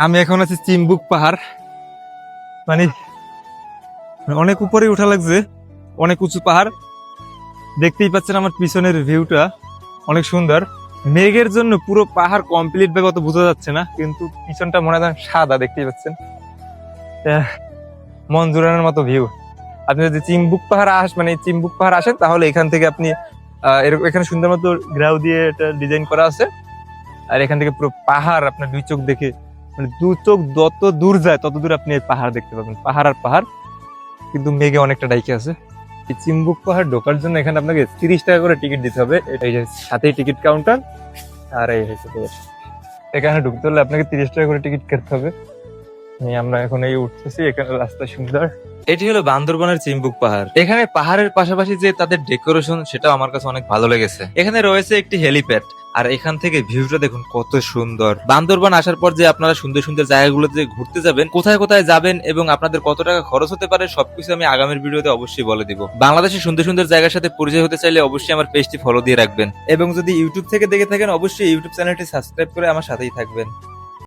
আমি এখন আছি চিম্বুক পাহাড়। মানে অনেক উপরে উঠা লাগছে, অনেক উঁচু পাহাড়। দেখতেই পাচ্ছেন আমার পিছনের ভিউটা অনেক সুন্দর। মেঘের জন্য পুরো পাহাড় কমপ্লিট ভাবে অত বোঝা যাচ্ছে না, কিন্তু পিছনটা মনে হয় সাদা, দেখতেই পাচ্ছেন। মন জুড়ানোর মতো ভিউ। আপনি যদি চিম্বুক পাহাড় চিম্বুক পাহাড় আসেন, তাহলে এখান থেকে আপনি এরকম এখানে সুন্দর মতো গ্রাউ দিয়ে এটা ডিজাইন করা আছে। আর এখান থেকে পুরো পাহাড় আপনার দুই চোখ দেখে, মানে দু চোখ যত দূর যায় তত দূর আপনি এই পাহাড় দেখতে পাবেন, পাহাড় আর পাহাড়। কিন্তু মেঘে অনেকটা ডাইকে আছে। এই চিম্বুক পাহাড় ঢোকার জন্য এখানে আপনাকে 30 টাকা করে টিকিট দিতে হবে। এই যে সাথেই টিকিট কাউন্টার। আর এই হচ্ছে এখানে ঢুকতে হলে আপনাকে 30 টাকা করে টিকিট কাটতে হবে। আমরা এখন এই উঠতেছি, এখানে রাস্তা সুন্দর। এটি হলো বান্দরবানের চিম্বুক পাহাড়। এখানে পাহাড়ের পাশাপাশি যে তাদের ডেকোরেশন, সেটা আমার কাছে অনেক ভালো লেগেছে। এখানে রয়েছে একটি হেলিপ্যাড, আর এখান থেকে ভিউটা দেখুন কত সুন্দর। বান্দরবান আসার পর যে আপনারা সুন্দর সুন্দর জায়গাগুলোতে ঘুরতে যাবেন, কোথায় কোথায় যাবেন এবং আপনাদের কত টাকা খরচ হতে পারে, সবকিছু আমি আগামীর ভিডিওতে অবশ্যই বলে দিব। বাংলাদেশের সুন্দর সুন্দর জায়গার সাথে পরিচয় হতে চাইলে অবশ্যই আমার পেজটি ফলো দিয়ে রাখবেন, এবং যদি ইউটিউব থেকে দেখে থাকেন অবশ্যই ইউটিউব চ্যানেলটি সাবস্ক্রাইব করে আমার সাথেই থাকবেন।